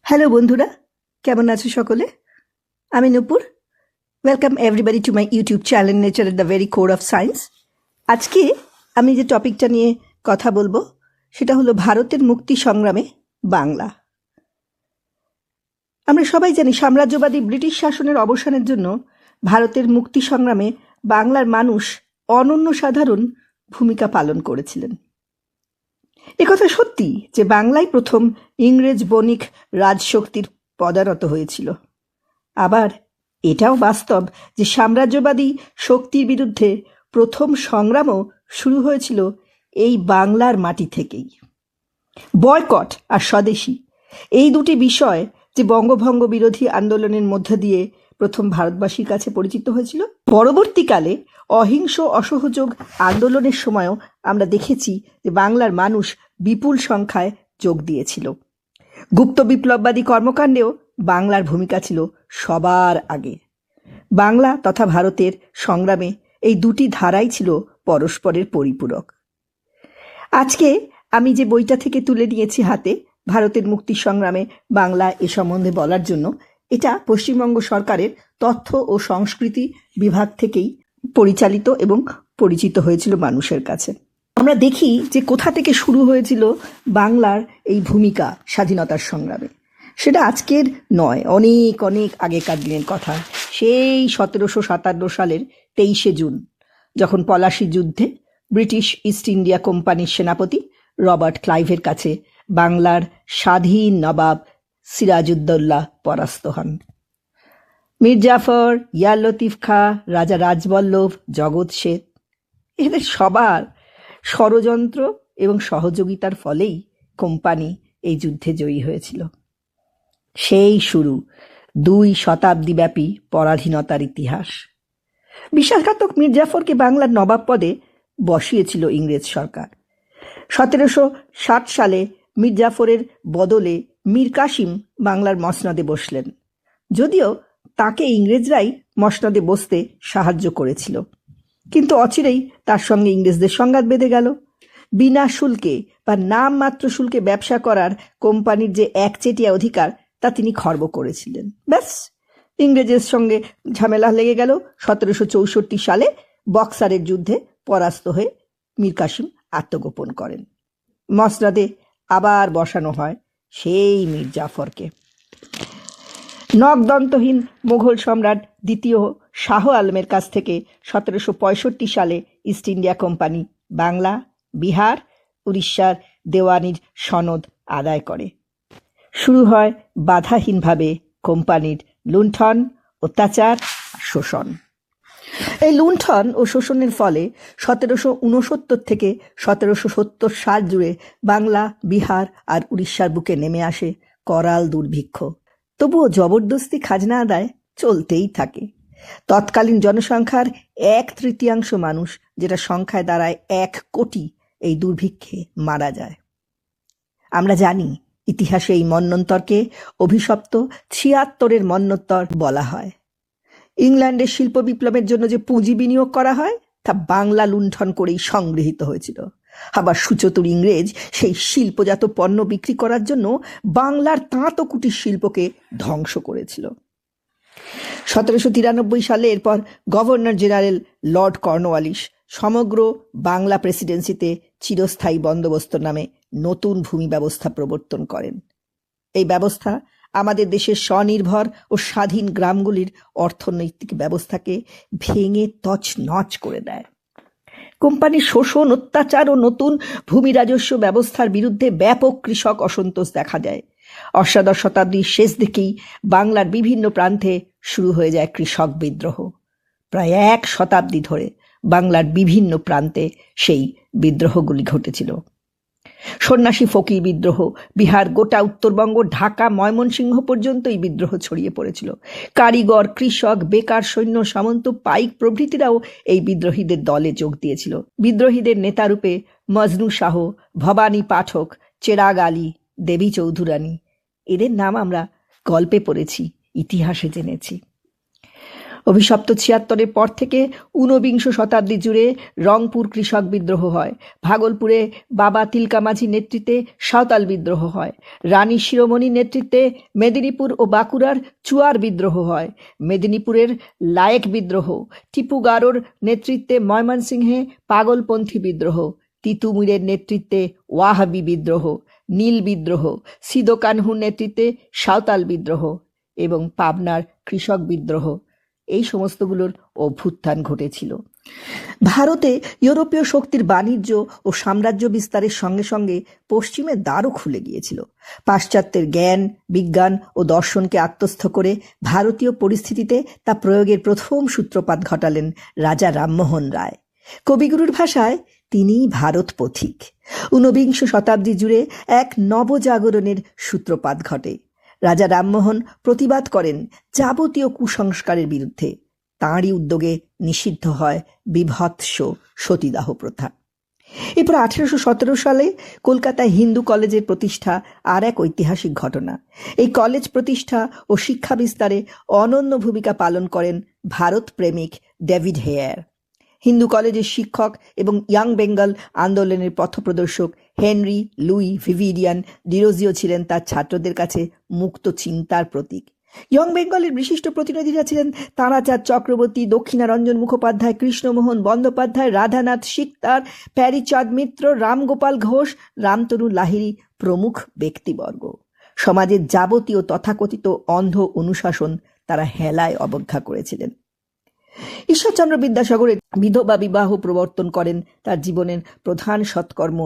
Hello বন্ধুরা, কেমন আছো সকলে? আমি Nupur. Welcome everybody to my YouTube channel nature at the very core of science. আজকে আমি যে টপিকটা নিয়ে কথা বলবো সেটা হলো ভারতের মুক্তি সংগ্রামে বাংলা। আমরা সবাই জানি সাম্রাজ্যবাদী ব্রিটিশ শাসনের অবসানের জন্য ভারতের মুক্তি সংগ্রামে বাংলার মানুষ অনন্য সাধারণ ভূমিকা পালন করেছিলেন। একথা সত্যি যে বাংলায় প্রথম ইংরেজ বণিক রাজশক্তির পদানত হয়েছিল। আবার এটাও বাস্তব যে সাম্রাজ্যবাদী শক্তির বিরুদ্ধে প্রথম সংগ্রামও শুরু হয়েছিল এই বাংলার মাটি থেকেই। বয়কট আর স্বদেশী এই দুটি বিষয় যে বঙ্গভঙ্গ বিরোধী আন্দোলনের মধ্য দিয়ে প্রথম ভারতবাসীর কাছে পরিচিত হয়েছিল, পরবর্তীকালে অহিংস অসহযোগ আন্দোলনের সময়ও আমরা দেখেছি যে বাংলার মানুষ বিপুল সংখ্যায় যোগ দিয়েছিল। গুপ্ত বিপ্লববাদী কর্মকাণ্ডেও বাংলার ভূমিকা ছিল সবার আগে। বাংলা তথা ভারতের সংগ্রামে এই দুটি ধারাই ছিল পরস্পরের পরিপূরক। আজকে আমি যে বইটা থেকে তুলে নিয়েছি হাতে, ভারতের মুক্তি সংগ্রামে বাংলা এ সম্বন্ধে বলার জন্য, এটা পশ্চিমবঙ্গ সরকারের তথ্য ও সংস্কৃতি বিভাগ থেকেই পরিচালিত এবং পরিচিত হয়েছিল মানুষের কাছে। আমরা দেখি যে কোথা থেকে শুরু হয়েছিল বাংলার এই ভূমিকা স্বাধীনতার সংগ্রামে। সেটা আজকের নয়, অনেক অনেক আগেকার দিনের কথা। সেই 1757 সালের 23শে জুন, যখন পলাশী যুদ্ধে ব্রিটিশ ইস্ট ইন্ডিয়া কোম্পানির সেনাপতি রবার্ট ক্লাইভের কাছে বাংলার স্বাধীন নবাব সিরাজউদ্দৌলা পরাস্ত হন। মীর জাফর, ইয়ার লতিফ খাঁ, রাজা রাজবল্লভ, জগৎ শেঠ, এদের সবার ষড়যন্ত্র এবং সহযোগিতার ফলেই কোম্পানি এই যুদ্ধে জয়ী হয়েছিল। সেই শুরু 2 শতাব্দীব্যাপী পরাধীনতার ইতিহাস। বিশ্বাসঘাতক মীর জাফরকে বাংলার নবাব পদে বসিয়েছিল ইংরেজ সরকার। 1760 সালে মীর জাফরের বদলে মীর কাসিম বাংলার মসনদে বসলেন, যদিও তাকে ইংরেজরাই মসনদে বসতে সাহায্য করেছিল। কিন্তু অচিরেই তার সঙ্গে ইংরেজদের সংঘাত বেঁধে গেল। বিনা শুল্কে বা নামমাত্র শুল্কে ব্যবসা করার কোম্পানির যে একচেটিয়া অধিকার, তা তিনি খর্ব করেছিলেন। ব্যাস, ইংরেজের সঙ্গে ঝামেলা লেগে গেল। 1764 সালে বক্সারের যুদ্ধে পরাস্ত হয়ে মীর কাসিম আত্মগোপন করেন। মসনদে আবার বসানো হয় সেই মীর জাফরকে। নখদন্তহীন মুঘল সম্রাট দ্বিতীয় শাহ আলমের কাছ থেকে 1765 সালে east India company Bangla, Bihar, উড়িষ্যার দেওয়ানির সনদ আদায় করে। শুরু হয় বাধাহীনভাবে কোম্পানির লুণ্ঠন, অত্যাচার, শোষণ। এই লুণ্ঠন ও শোষণের ফলে 1769 থেকে 1770 সাল জুড়ে বাংলা, বিহার আর উড়িষ্যার বুকে নেমে আসে করাল দুর্ভিক্ষ। তবুও জবরদস্তি খাজনা আদায় চলতেই থাকে। তৎকালীন জনসংখ্যার 1/3 মানুষ, যেটা সংখ্যায় দাঁড়ায় 1 কোটি, এই দুর্ভিক্ষে মারা যায়। আমরা জানি ইতিহাসে এই মন্বন্তরকে অভিশপ্ত 76-এর মন্বন্তর বলা হয়। ইংল্যান্ডের শিল্প বিপ্লবের জন্য যে পুঁজি বিনিয়োগ করা হয় তা বাংলা লুণ্ঠন করেই সংগৃহীত হয়েছিল। আবার সুচতুর ইংরেজ সেই শিল্পজাত পণ্য বিক্রি করার জন্য বাংলার তাঁত ও কুটির শিল্পকে ধ্বংস করেছিল। 1793 সালে এরপর গভর্নর জেনারেল লর্ড কর্নওয়ালিস সমগ্র বাংলা প্রেসিডেন্সিতে চিরস্থায়ী বন্দোবস্ত নামে নতুন ভূমি ব্যবস্থা প্রবর্তন করেন। এই ব্যবস্থা আমাদের দেশের স্বনির্ভর ও স্বাধীন গ্রামগুলির অর্থনৈতিক ব্যবস্থাকে ভেঙে তছনছ করে দেয়। কোম্পানির শোষণ, অত্যাচার ও নতুন ভূমি রাজস্ব ব্যবস্থার বিরুদ্ধে ব্যাপক কৃষক অসন্তোষ দেখা দেয়। অষ্টাদশ শতাব্দীর শেষ দিকেই বাংলার বিভিন্ন প্রান্তে শুরু হয়ে যায় কৃষক বিদ্রোহ। প্রায় 1 শতাব্দী ধরে বাংলার বিভিন্ন প্রান্তে সেই বিদ্রোহগুলি ঘটেছিল। সন্ন্যাসী ফকির বিদ্রোহ, বিহার, গোটা উত্তরবঙ্গ, ঢাকা, ময়মনসিংহ পর্যন্ত এই বিদ্রোহ ছড়িয়ে পড়েছিল। কারিগর, কৃষক, বেকার, সৈন্য, সামন্ত, পাইক প্রভৃতিরাও এই বিদ্রোহীদের দলে যোগ দিয়েছিল। বিদ্রোহীদের নেতারূপে মজনু শাহ, ভবানী পাঠক, চেরাগ আলী, দেবী চৌধুরানী, এদের নাম আমরা গল্পে পড়েছি, ইতিহাসে জেনেছি। অভিশপ্ত ৭৬-এর পর থেকে ঊনবিংশ শতাব্দী জুড়ে রংপুর কৃষক বিদ্রোহ হয়, ভাগলপুরে বাবা তিলকা মাঝির নেতৃত্বে সাঁওতাল বিদ্রোহ হয়, রানী শিরোমণির নেতৃত্বে মেদিনীপুর ও বাঁকুড়ার চুয়ার বিদ্রোহ হয়, মেদিনীপুরের লায়েক বিদ্রোহ, টিপু গারোর নেতৃত্বে ময়মনসিংহে পাগলপন্থী বিদ্রোহ, তিতু মিরের নেতৃত্বে ওয়াহাবি বিদ্রোহ, নীল বিদ্রোহ, সিদো কানহুর নেতৃত্বে সাঁওতাল বিদ্রোহ এবং পাবনার কৃষক বিদ্রোহ, এই সমস্তগুলোর অভ্যুত্থান ঘটেছিল। ভারতে ইউরোপীয় শক্তির বাণিজ্য ও সাম্রাজ্য বিস্তারের সঙ্গে সঙ্গে পশ্চিমের দ্বারও খুলে গিয়েছিল। পাশ্চাত্যের জ্ঞান, বিজ্ঞান ও দর্শনকে আত্মস্থ করে ভারতীয় পরিস্থিতিতে তা প্রয়োগের প্রথম সূত্রপাত ঘটালেন রাজা রামমোহন রায়। কবিগুরুর ভাষায় তিনিই ভারত পথিক। ঊনবিংশ শতাব্দী জুড়ে এক নবজাগরণের সূত্রপাত ঘটে। রাজা রামমোহন প্রতিবাদ করেন যাবতীয় কুসংস্কারের বিরুদ্ধে। তাঁরই উদ্যোগে নিষিদ্ধ হয় বিভৎস সতীদাহ প্রথা। এরপর 1817 সালে কলকাতায় হিন্দু কলেজের প্রতিষ্ঠা আর এক ঐতিহাসিক ঘটনা। এই কলেজ প্রতিষ্ঠা ও শিক্ষা বিস্তারে অনন্য ভূমিকা পালন করেন ভারত প্রেমিক ডেভিড হেয়ার। হিন্দু কলেজের শিক্ষক এবং ইয়াং বেঙ্গল আন্দোলনের পথপ্রদর্শক হেনরি লুই ভিভিডিয়ান ডিরোজিও ছিলেন তার ছাত্রদের কাছে মুক্ত চিন্তার প্রতীক। ইয়ং বেঙ্গলের বিশিষ্ট প্রতিনিধিরা ছিলেন তারাচাঁদ চক্রবর্তী, দক্ষিণারঞ্জন মুখোপাধ্যায়, কৃষ্ণমোহন বন্দ্যোপাধ্যায়, রাধানাথ সিকদার, প্যারীচাঁদ মিত্র, রামগোপাল ঘোষ, রামতনু লাহিড়ী প্রমুখ ব্যক্তিবর্গ। সমাজের যাবতীয় তথাকথিত অন্ধ অনুশাসন তারা হেলায় অবজ্ঞা করেছিলেন। ঈশ্বরচন্দ্র বিদ্যাসাগরের বিধবা বিবাহ প্রবর্তন করেন তার জীবনের প্রধান সৎকর্ম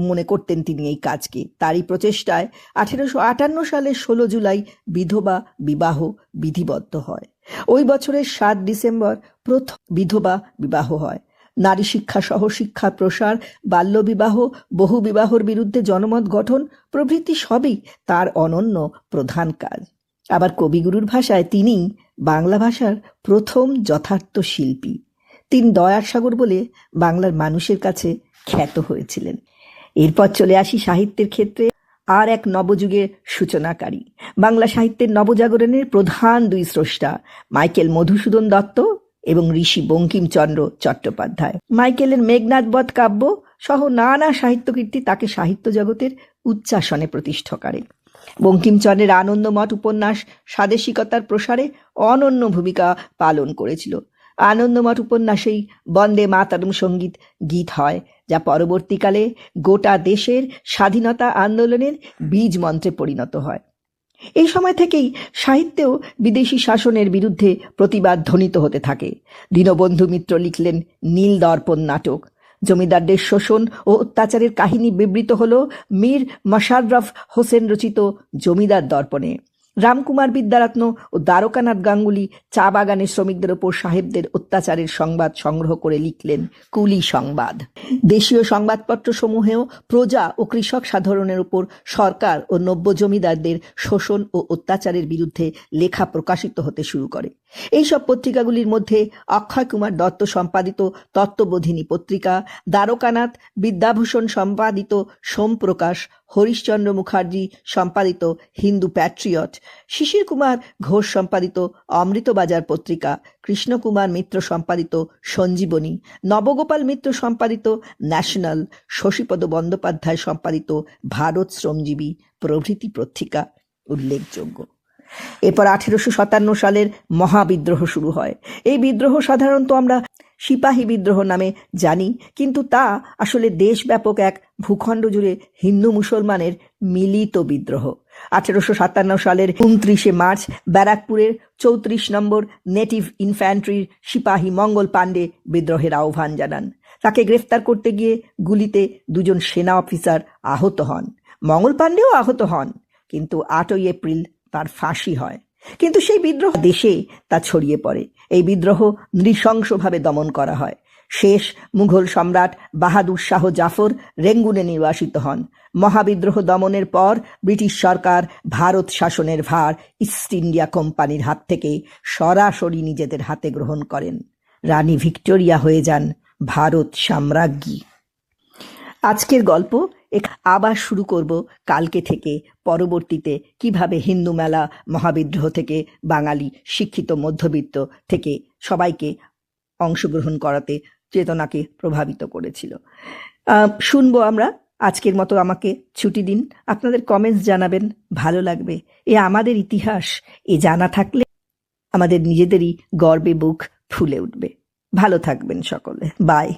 মনে করতেন তিনি এই কাজকে। তারই প্রচেষ্টায় 1858 সালের 16 জুলাই বিধবা বিবাহ বিধিবদ্ধ হয়। ওই বছরের 7 ডিসেম্বর প্রথম বিধবা বিবাহ হয়। নারী শিক্ষা সহ শিক্ষার প্রসার, বাল্যবিবাহ, বহু বিবাহর বিরুদ্ধে জনমত গঠন প্রভৃতি সবই তার অনন্য প্রধান কাজ। আবার কবিগুরুর ভাষায় তিনি বাংলা ভাষার প্রথম যথার্থ শিল্পী। তিনি দয়ার সাগর বলে বাংলার মানুষের কাছে খ্যাত হয়েছিলেন। এরপর চলে আসি সাহিত্যের ক্ষেত্রে আর এক নবযুগের সূচনাকারী। বাংলা সাহিত্যের নবজাগরণের প্রধান দুই স্রষ্টা মাইকেল মধুসূদন দত্ত এবং ঋষি বঙ্কিমচন্দ্র চট্টোপাধ্যায়। মাইকেলের মেঘনাদ বধ কাব্য সহ নানা সাহিত্যকীর্তি তাকে সাহিত্য জগতের উচ্চাসনে প্রতিষ্ঠা করে। বঙ্কিমচন্দ্রের আনন্দমঠ উপন্যাস স্বাদেশিকতার প্রসারে অনন্য ভূমিকা পালন করেছিল। আনন্দমঠ উপন্যাসেই বন্দে মাতরম সঙ্গীত গীত হয়, যা পরবর্তীকালে গোটা দেশের স্বাধীনতা আন্দোলনের বীজ মন্ত্রে পরিণত হয়। এই সময় থেকেই সাহিত্যেও বিদেশি শাসনের বিরুদ্ধে প্রতিবাদ ধ্বনিত হতে থাকে। দীনবন্ধু মিত্র লিখলেন নীল দর্পণ নাটক। জমিদারদের শোষণ ও অত্যাচারের কাহিনী বিবৃত হল মীর মশাররফ হোসেন রচিত জমিদার দর্পণে। রামকুমার বিদ্যারত্ন ও দ্বারকানাথ গাঙ্গুলি চা বাগানের শ্রমিকদের ওপর সাহেবদের অত্যাচারের সংবাদ সংগ্রহ করে লিখলেন কুলি সংবাদ। দেশীয় সংবাদপত্র সমূহেও প্রজা ও কৃষক সাধারণের উপর সরকার ও নব্য জমিদারদের শোষণ ও অত্যাচারের বিরুদ্ধে লেখা প্রকাশিত হতে শুরু করে। এইসব পত্রিকাগুলির মধ্যে অক্ষয় কুমার দত্ত সম্পাদিত তত্ত্ববোধিনী পত্রিকা, দ্বারকানাথ বিদ্যাভূষণ সম্পাদিত সোমপ্রকাশ, হরিশচন্দ্র মুখার্জি সম্পাদিত হিন্দু প্যাট্রিয়ট, শিশির কুমার ঘোষ সম্পাদিত অমৃতবাজার পত্রিকা, কৃষ্ণকুমার মিত্র সম্পাদিত সঞ্জীবনী, নবগোপাল মিত্র সম্পাদিত ন্যাশনাল, শশীপদ বন্দ্যোপাধ্যায় সম্পাদিত ভারত শ্রমজীবী প্রভৃতি পত্রিকা উল্লেখযোগ্য। এরপর 1857 সালের মহাবিদ্রোহ শুরু হয়। এই বিদ্রোহ সাধারণত আমরা সিপাহী বিদ্রোহ নামে জানি, কিন্তু তা আসলে দেশব্যাপক এক ভূখণ্ড জুড়ে হিন্দু মুসলমানের মিলিত বিদ্রোহ। 1857 সালের 29 মার্চ ব্যারাকপুরের 34 নম্বর নেটিভ ইনফ্যান্ট্রির সিপাহী মঙ্গল পাণ্ডে বিদ্রোহের আহ্বান জানান। তাকে গ্রেফতার করতে গিয়ে গুলিতে 2 সেনা অফিসার আহত হন। মঙ্গল পাণ্ডেও আহত হন, কিন্তু 8 এপ্রিল তার ফাঁসি হয়। কিন্তু সেই বিদ্রোহ দেশে তা ছড়িয়ে পড়ে। এই বিদ্রোহ নৃশংসভাবে দমন করা হয়। শেষ মুঘল সম্রাট বাহাদুর শাহ জাফর রেঙ্গুনে নির্বাসিত হন। মহাবিদ্রোহ দমনের পর ব্রিটিশ সরকার ভারত শাসনের ভার ইস্ট ইন্ডিয়া কোম্পানির হাত থেকে সরাসরি নিজেদের হাতে গ্রহণ করেন। রানী ভিক্টোরিয়া হয়ে যান ভারত সাম্রাজ্ঞী। আজকের গল্প আবার শুরু করব কালকে থেকে। পরবর্তীতে কিভাবে হিন্দু মেলা মহাবিদ্রোহ থেকে বাঙালি শিক্ষিত মধ্যবিত্ত থেকে সবাইকে অংশগ্রহণ করাতে চেতনাকে প্রভাবিত করেছিল শুনবো আমরা। আজকের মতো আমাকে ছুটি দিন। আপনাদের কমেন্টস জানাবেন, ভালো লাগবে। এ আমাদের ইতিহাস, এ জানা থাকলে আমাদের নিজেদেরই গর্বে বুক ফুলে উঠবে। ভালো থাকবেন সকলে, বাই।